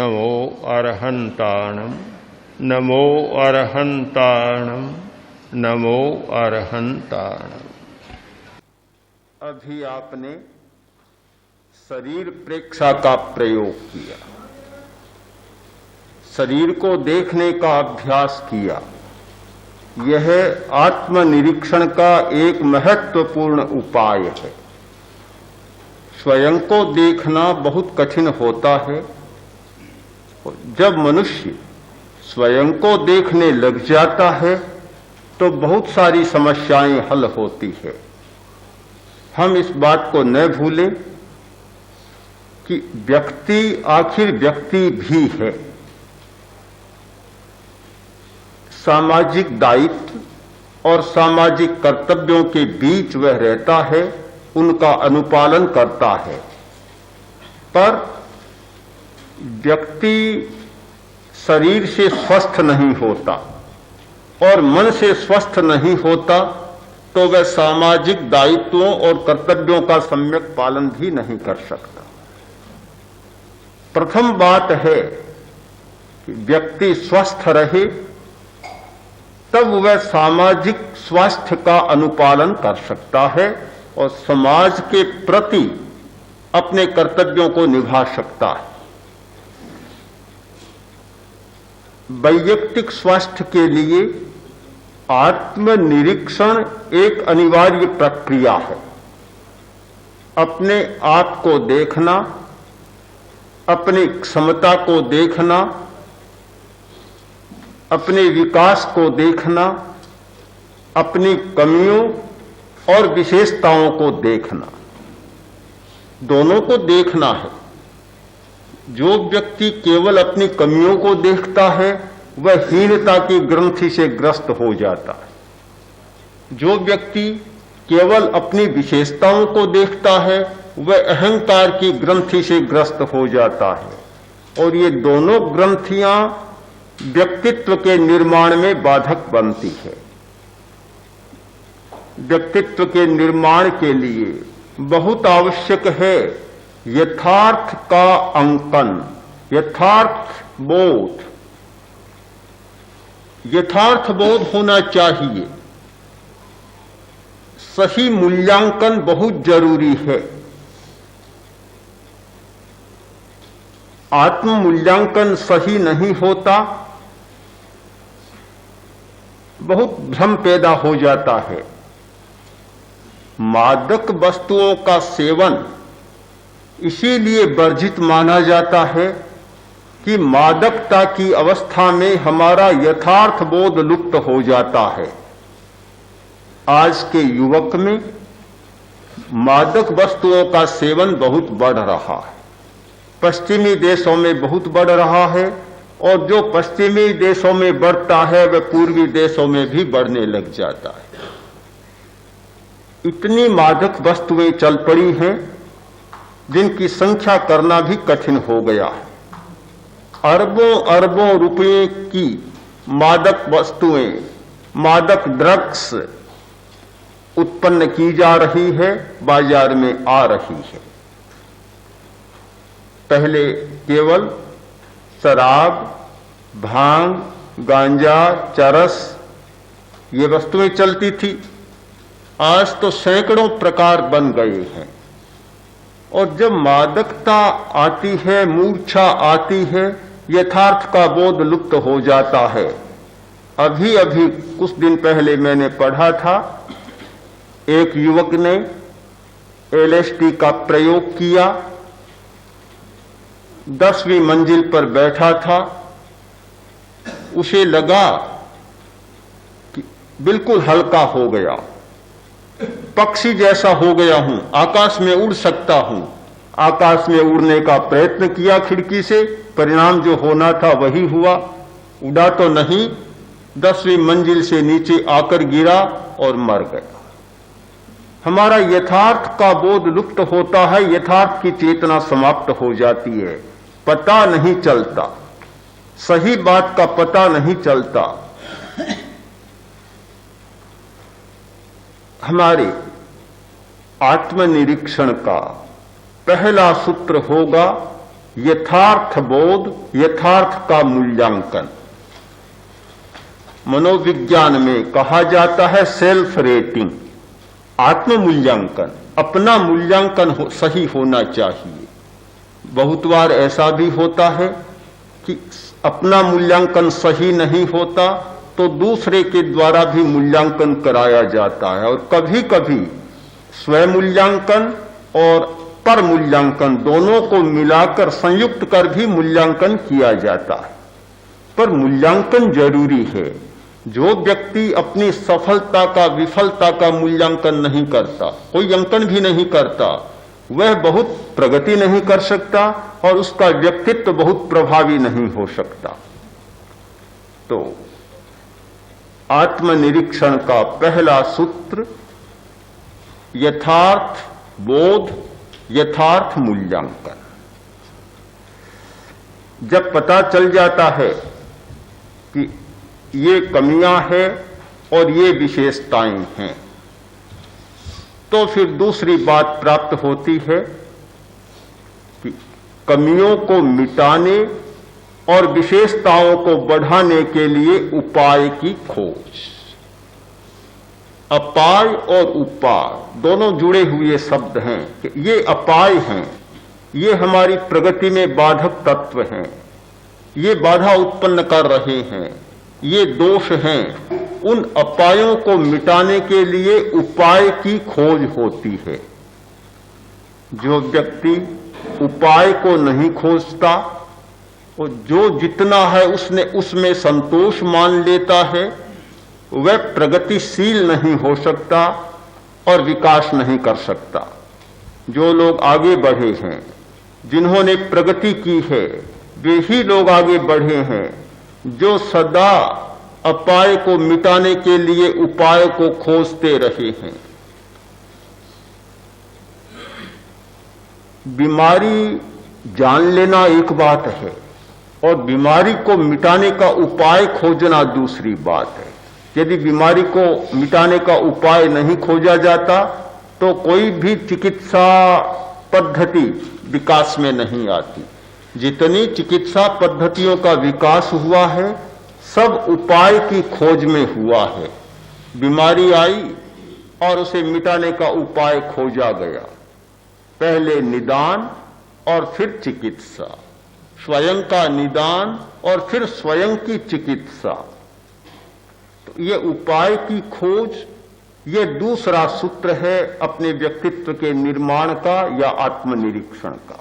नमो अरहन्ताणं नमो अरहन्ताणं नमो अरहन्ताणं। अभी आपने शरीर प्रेक्षा का प्रयोग किया, शरीर को देखने का अभ्यास किया। यह आत्मनिरीक्षण का एक महत्वपूर्ण उपाय है। स्वयं को देखना बहुत कठिन होता है। जब मनुष्य स्वयं को देखने लग जाता है तो बहुत सारी समस्याएं हल होती है। हम इस बात को न भूलें कि व्यक्ति आखिर व्यक्ति भी है। सामाजिक दायित्व और सामाजिक कर्तव्यों के बीच वह रहता है, उनका अनुपालन करता है। पर व्यक्ति शरीर से स्वस्थ नहीं होता और मन से स्वस्थ नहीं होता तो वह सामाजिक दायित्वों और कर्तव्यों का सम्यक पालन भी नहीं कर सकता। प्रथम बात है कि व्यक्ति स्वस्थ रहे तब वह सामाजिक स्वास्थ्य का अनुपालन कर सकता है और समाज के प्रति अपने कर्तव्यों को निभा सकता है। वैयक्तिक स्वास्थ्य के लिए आत्मनिरीक्षण एक अनिवार्य प्रक्रिया है। अपने आप को देखना, अपनी क्षमता को देखना, अपने विकास को देखना, अपनी कमियों और विशेषताओं को देखना, दोनों को देखना है। जो व्यक्ति केवल अपनी कमियों को देखता है वह हीनता की ग्रंथि से ग्रस्त हो जाता है। जो व्यक्ति केवल अपनी विशेषताओं को देखता है वह अहंकार की ग्रंथि से ग्रस्त हो जाता है और ये दोनों ग्रंथियां व्यक्तित्व के निर्माण में बाधक बनती है। व्यक्तित्व के निर्माण के लिए बहुत आवश्यक है यथार्थ का अंकन, यथार्थ बोध। यथार्थ बोध होना चाहिए। सही मूल्यांकन बहुत जरूरी है। आत्म मूल्यांकन सही नहीं होता, बहुत भ्रम पैदा हो जाता है। मादक वस्तुओं का सेवन इसीलिए वर्जित माना जाता है कि मादकता की अवस्था में हमारा यथार्थ बोध लुप्त हो जाता है। आज के युवक में मादक वस्तुओं का सेवन बहुत बढ़ रहा है। पश्चिमी देशों में बहुत बढ़ रहा है और जो पश्चिमी देशों में बढ़ता है वह पूर्वी देशों में भी बढ़ने लग जाता है। इतनी मादक वस्तुएं चल पड़ी हैं जिनकी संख्या करना भी कठिन हो गया है। अरबों अरबों रुपए की मादक वस्तुएं, मादक ड्रग्स उत्पन्न की जा रही है, बाजार में आ रही है। पहले केवल शराब, भांग, गांजा, चरस ये वस्तुएं चलती थी। आज तो सैकड़ों प्रकार बन गए हैं और जब मादकता आती है, मूर्छा आती है, यथार्थ का बोध लुप्त हो जाता है। अभी अभी कुछ दिन पहले मैंने पढ़ा था, एक युवक ने एलएसडी का प्रयोग किया, 10वीं मंजिल पर बैठा था। उसे लगा कि बिल्कुल हल्का हो गया, पक्षी जैसा हो गया हूं, आकाश में उड़ सकता हूं। आकाश में उड़ने का प्रयत्न किया खिड़की से, परिणाम जो होना था वही हुआ। उड़ा तो नहीं, 10वीं मंजिल से नीचे आकर गिरा और मर गया। हमारा यथार्थ का बोध लुप्त होता है, यथार्थ की चेतना समाप्त हो जाती है। पता नहीं चलता, सही बात का पता नहीं चलता। हमारे आत्मनिरीक्षण का पहला सूत्र होगा यथार्थ बोध, यथार्थ का मूल्यांकन। मनोविज्ञान में कहा जाता है सेल्फ रेटिंग, आत्म मूल्यांकन। अपना मूल्यांकन सही होना चाहिए। बहुत बार ऐसा भी होता है कि अपना मूल्यांकन सही नहीं होता तो दूसरे के द्वारा भी मूल्यांकन कराया जाता है, और कभी कभी स्वयं मूल्यांकन और पर मूल्यांकन दोनों को मिलाकर संयुक्त कर भी मूल्यांकन किया जाता है। पर मूल्यांकन जरूरी है। जो व्यक्ति अपनी सफलता का, विफलता का मूल्यांकन नहीं करता, कोई अंकन भी नहीं करता, वह बहुत प्रगति नहीं कर सकता और उसका व्यक्तित्व बहुत प्रभावी नहीं हो सकता। तो आत्मनिरीक्षण का पहला सूत्र यथार्थ बोध, यथार्थ मूल्यांकन। जब पता चल जाता है कि ये कमियां हैं और ये विशेषताएं हैं, तो फिर दूसरी बात प्राप्त होती है कि कमियों को मिटाने और विशेषताओं को बढ़ाने के लिए उपाय की खोज। अपाय और उपाय दोनों जुड़े हुए शब्द हैं कि ये अपाय हैं, ये हमारी प्रगति में बाधक तत्व हैं, ये बाधा उत्पन्न कर रहे हैं, ये दोष हैं। उन अपायों को मिटाने के लिए उपाय की खोज होती है। जो व्यक्ति उपाय को नहीं खोजता, वो जो जितना है उसमें संतोष मान लेता है, वह प्रगतिशील नहीं हो सकता और विकास नहीं कर सकता। जो लोग आगे बढ़े हैं, जिन्होंने प्रगति की है, वे ही लोग आगे बढ़े हैं जो सदा अपाय को मिटाने के लिए उपाय को खोजते रहे हैं। बीमारी जान लेना एक बात है और बीमारी को मिटाने का उपाय खोजना दूसरी बात है। यदि बीमारी को मिटाने का उपाय नहीं खोजा जाता तो कोई भी चिकित्सा पद्धति विकास में नहीं आती। जितनी चिकित्सा पद्धतियों का विकास हुआ है, सब उपाय की खोज में हुआ है। बीमारी आई और उसे मिटाने का उपाय खोजा गया। पहले निदान और फिर चिकित्सा, स्वयं का निदान और फिर स्वयं की चिकित्सा। तो ये उपाय की खोज, ये दूसरा सूत्र है अपने व्यक्तित्व के निर्माण का या आत्मनिरीक्षण का।